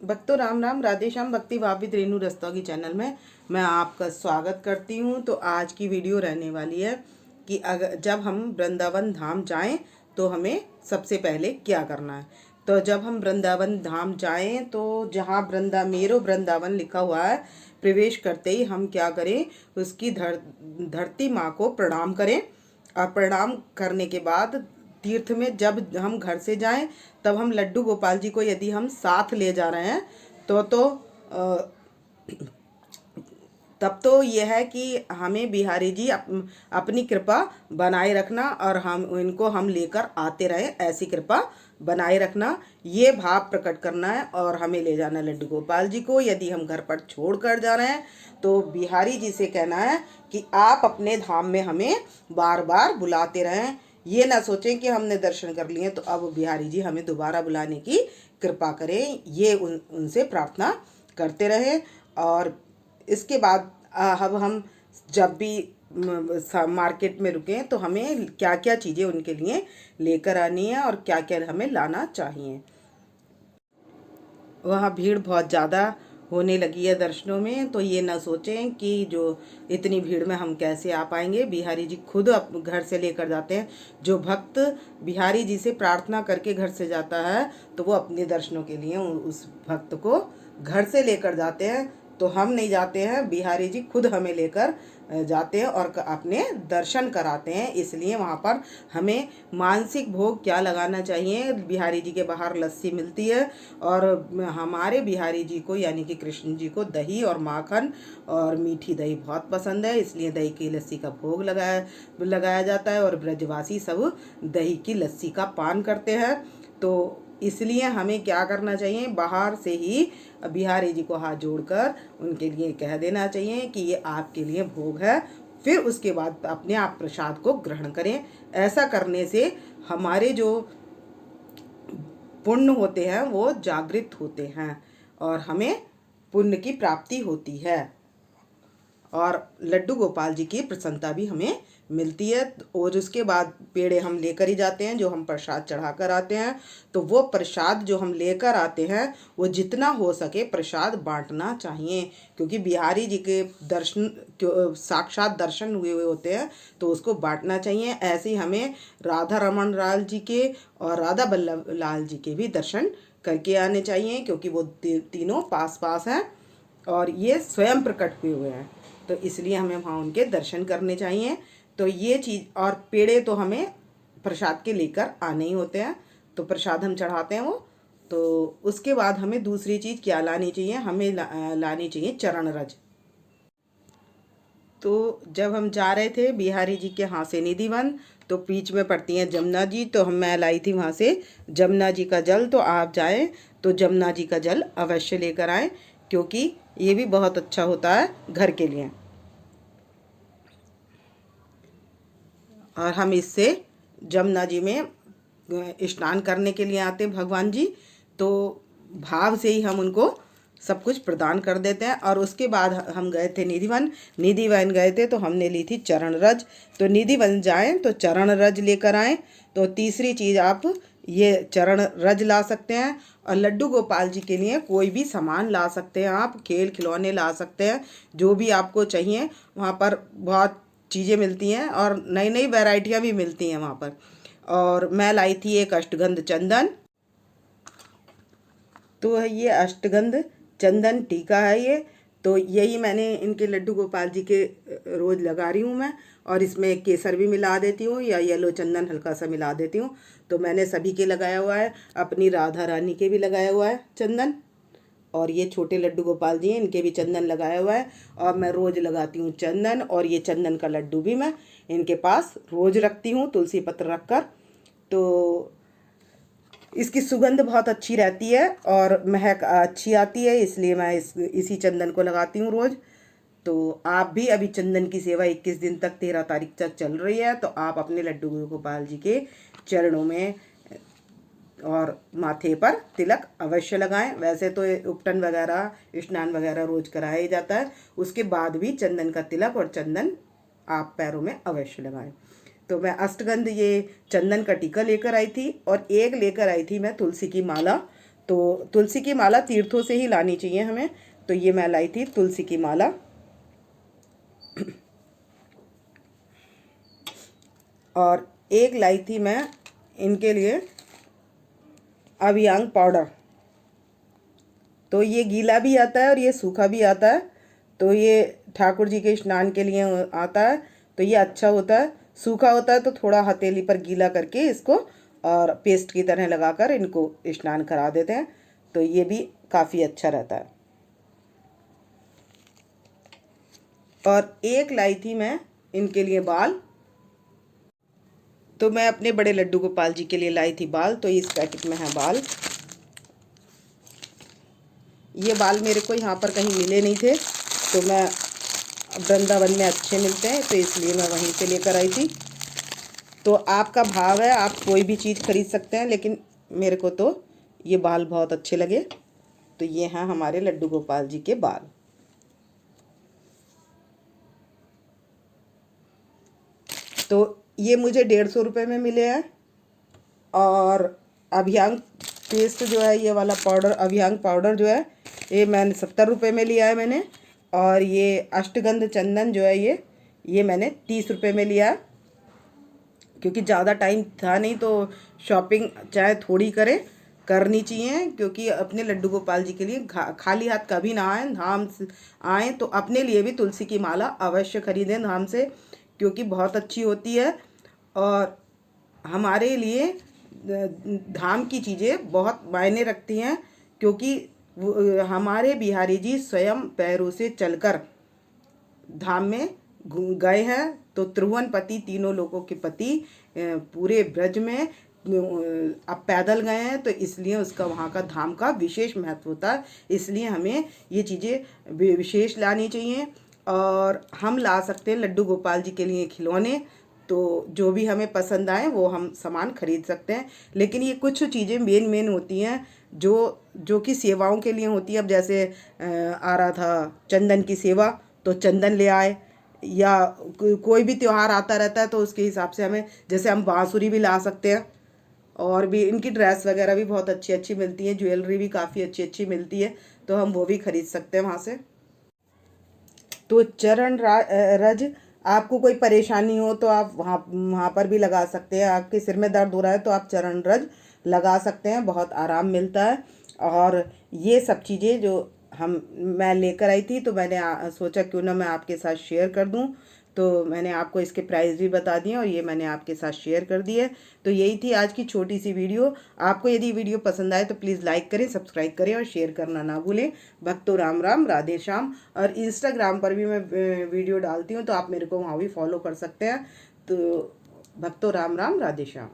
भक्तों राम राम, राधे श्याम। भक्ति भाव विद रेणु रस्तोगी चैनल में मैं आपका स्वागत करती हूँ। तो आज की वीडियो रहने वाली है कि अगर जब हम वृंदावन धाम जाएं तो हमें सबसे पहले क्या करना है। तो जब हम वृंदावन धाम जाएं तो जहाँ मेरो वृंदावन लिखा हुआ है, प्रवेश करते ही हम क्या करें, उसकी धरती माँ को प्रणाम करें। और प्रणाम करने के बाद तीर्थ में जब हम घर से जाएं तब हम लड्डू गोपाल जी को यदि हम साथ ले जा रहे हैं तो अ, तब तो यह है कि हमें बिहारी जी अपनी कृपा बनाए रखना और हम लेकर आते रहे, ऐसी कृपा बनाए रखना, ये भाव प्रकट करना है। और हमें ले जाना लड्डू गोपाल जी को। यदि हम घर पर छोड़ कर जा रहे हैं तो बिहारी जी से कहना है कि आप अपने धाम में हमें बार बार बुलाते रहें। ये ना सोचें कि हमने दर्शन कर लिए तो अब बिहारी जी हमें दोबारा बुलाने की कृपा करें, ये उनसे प्रार्थना करते रहे। और इसके बाद अब हम जब भी मार्केट में रुकें तो हमें क्या क्या चीज़ें उनके लिए लेकर आनी है और क्या क्या हमें लाना चाहिए। वहाँ भीड़ बहुत ज़्यादा होने लगी है दर्शनों में, तो ये ना सोचें कि जो इतनी भीड़ में हम कैसे आ पाएंगे। बिहारी जी खुद घर से लेकर जाते हैं। जो भक्त बिहारी जी से प्रार्थना करके घर से जाता है तो वो अपने दर्शनों के लिए उस भक्त को घर से लेकर जाते हैं। तो हम नहीं जाते हैं, बिहारी जी खुद हमें लेकर जाते हैं और अपने दर्शन कराते हैं। इसलिए वहाँ पर हमें मानसिक भोग क्या लगाना चाहिए। बिहारी जी के बाहर लस्सी मिलती है और हमारे बिहारी जी को यानी कि कृष्ण जी को दही और माखन और मीठी दही बहुत पसंद है, इसलिए दही की लस्सी का भोग लगाया जाता है और ब्रजवासी सब दही की लस्सी का पान करते हैं। तो इसलिए हमें क्या करना चाहिए, बाहर से ही बिहारी जी को हाथ जोड़कर उनके लिए कह देना चाहिए कि ये आपके लिए भोग है। फिर उसके बाद अपने आप प्रसाद को ग्रहण करें। ऐसा करने से हमारे जो पुण्य होते हैं वो जागृत होते हैं और हमें पुण्य की प्राप्ति होती है और लड्डू गोपाल जी की प्रसन्नता भी हमें मिलती है। और उसके बाद पेड़े हम लेकर ही जाते हैं, जो हम प्रसाद चढ़ा कर आते हैं। तो वो प्रसाद जो हम लेकर आते हैं वो जितना हो सके प्रसाद बांटना चाहिए, क्योंकि बिहारी जी के दर्शन साक्षात दर्शन हुए हुए होते हैं तो उसको बांटना चाहिए। ऐसे ही हमें राधा रमन लाल जी के और राधा बल्लभ लाल जी के भी दर्शन करके आने चाहिए, क्योंकि वो तीनों पास पास हैं और ये स्वयं प्रकट हुए हुए हैं। तो इसलिए हमें वहाँ उनके दर्शन करने चाहिए। तो ये चीज़, और पेड़े तो हमें प्रसाद के लेकर आने ही होते हैं, तो प्रसाद हम चढ़ाते हैं वो। तो उसके बाद हमें दूसरी चीज़ क्या लानी चाहिए, हमें लानी चाहिए चरण रज। तो जब हम जा रहे थे बिहारी जी के यहाँ से निधिवन, तो बीच में पड़ती हैं जमुना जी, तो मैं लाई थी वहाँ से जमुना जी का जल। तो आप जाएं तो जमुना जी का जल अवश्य लेकर आएँ, क्योंकि ये भी बहुत अच्छा होता है घर के लिए। और हम इससे जमुना जी में स्नान करने के लिए आते हैं भगवान जी, तो भाव से ही हम उनको सब कुछ प्रदान कर देते हैं। और उसके बाद हम गए थे निधिवन गए थे, तो हमने ली थी चरण रज। तो निधिवन जाएं तो चरण रज लेकर आएँ। तो तीसरी चीज़ आप ये चरण रज ला सकते हैं। और लड्डू गोपाल जी के लिए कोई भी सामान ला सकते हैं, आप खेल खिलौने ला सकते हैं, जो भी आपको चाहिए। वहाँ पर बहुत चीज़ें मिलती हैं और नई नई वैरायटियाँ भी मिलती हैं वहाँ पर। और मैं लाई थी एक अष्टगंध चंदन। तो ये अष्टगंध चंदन टीका है ये। तो यही मैंने इनके लड्डू गोपाल जी के रोज़ लगा रही हूँ मैं। और इसमें केसर भी मिला देती हूँ या येलो चंदन हल्का सा मिला देती हूँ। तो मैंने सभी के लगाया हुआ है, अपनी राधा रानी के भी लगाया हुआ है चंदन, और ये छोटे लड्डू गोपाल जी हैं इनके भी चंदन लगाया हुआ है। और मैं रोज़ लगाती हूँ चंदन, और ये चंदन का लड्डू भी मैं इनके पास रोज़ रखती हूँ तुलसी पत्र रख कर। तो इसकी सुगंध बहुत अच्छी रहती है और महक अच्छी आती है, इसलिए मैं इसी चंदन को लगाती हूँ रोज़। तो आप भी, अभी चंदन की सेवा 21 दिन तक 13 तारीख तक चल रही है, तो आप अपने लड्डू गोपाल जी के चरणों में और माथे पर तिलक अवश्य लगाएं। वैसे तो उपटन वगैरह स्नान वगैरह रोज कराया ही जाता है, उसके बाद भी चंदन का तिलक और चंदन आप पैरों में अवश्य लगाएं। तो मैं अष्टगंध ये चंदन का टीका लेकर आई थी और एक लेकर आई थी मैं तुलसी की माला। तो तुलसी की माला तीर्थों से ही लानी चाहिए हमें। तो ये मैं लाई थी तुलसी की माला। और एक लाई थी मैं इनके लिए अभियांग पाउडर। तो ये गीला भी आता है और ये सूखा भी आता है। तो ये ठाकुर जी के स्नान के लिए आता है, तो ये अच्छा होता है। सूखा होता है तो थोड़ा हथेली पर गीला करके इसको और पेस्ट की तरह लगाकर इनको स्नान करा देते हैं, तो ये भी काफ़ी अच्छा रहता है। और एक लाई थी मैं इनके लिए बाल। तो मैं अपने बड़े लड्डू गोपाल जी के लिए लाई थी बाल। तो इस पैकेट में है बाल। ये बाल मेरे को यहाँ पर कहीं मिले नहीं थे, तो मैं वृंदावन में अच्छे मिलते हैं तो इसलिए मैं वहीं से लेकर आई थी। तो आपका भाव है, आप कोई भी चीज़ खरीद सकते हैं, लेकिन मेरे को तो ये बाल बहुत अच्छे लगे। तो ये हैं हमारे लड्डू गोपाल जी के बाल। तो ये मुझे 150 रुपये में मिले हैं। और अभियांग पेस्ट जो है, ये वाला पाउडर अभियांग पाउडर जो है, ये मैंने 70 रुपये में लिया है मैंने। और ये अष्टगंध चंदन जो है, ये मैंने 30 रुपये में लिया है, क्योंकि ज़्यादा टाइम था नहीं तो शॉपिंग चाहे थोड़ी करनी चाहिए। क्योंकि अपने लड्डू गोपाल जी के लिए खाली हाथ कभी ना आए, धाम से आएँ तो अपने लिए भी तुलसी की माला अवश्य खरीदें धाम से, क्योंकि बहुत अच्छी होती है। और हमारे लिए धाम की चीज़ें बहुत मायने रखती हैं, क्योंकि हमारे बिहारी जी स्वयं पैरों से चलकर धाम में गए हैं। तो त्रिभुवनपति, तीनों लोगों के पति, पूरे ब्रज में अब पैदल गए हैं, तो इसलिए उसका वहाँ का धाम का विशेष महत्व होता है। इसलिए हमें ये चीज़ें विशेष लानी चाहिए। और हम ला सकते हैं लड्डू गोपाल जी के लिए खिलौने, तो जो भी हमें पसंद आए वो हम सामान खरीद सकते हैं। लेकिन ये कुछ चीज़ें मेन होती हैं जो कि सेवाओं के लिए होती है। अब जैसे आ रहा था चंदन की सेवा, तो चंदन ले आए, या कोई भी त्यौहार आता रहता है तो उसके हिसाब से हमें, जैसे हम बांसुरी भी ला सकते हैं। और भी इनकी ड्रेस वगैरह भी बहुत अच्छी अच्छी मिलती है, ज्वेलरी भी काफ़ी अच्छी अच्छी मिलती है, तो हम वो भी खरीद सकते हैं वहाँ से। तो चरण रज, आपको कोई परेशानी हो तो आप वहाँ पर भी लगा सकते हैं। आपके सिर में दर्द हो रहा है तो आप चरण रज लगा सकते हैं, बहुत आराम मिलता है। और ये सब चीज़ें जो मैं लेकर आई थी, तो मैंने सोचा क्यों ना मैं आपके साथ शेयर कर दूं। तो मैंने आपको इसके प्राइस भी बता दिए और ये मैंने आपके साथ शेयर कर दिए। तो यही थी आज की छोटी सी वीडियो। आपको यदि वीडियो पसंद आए तो प्लीज़ लाइक करें, सब्सक्राइब करें और शेयर करना ना भूलें। भक्तों राम राम, राधे श्याम। और इंस्टाग्राम पर भी मैं वीडियो डालती हूँ, तो आप मेरे को वहाँ भी फॉलो कर सकते हैं। तो भक्तों राम राम, राधे श्याम।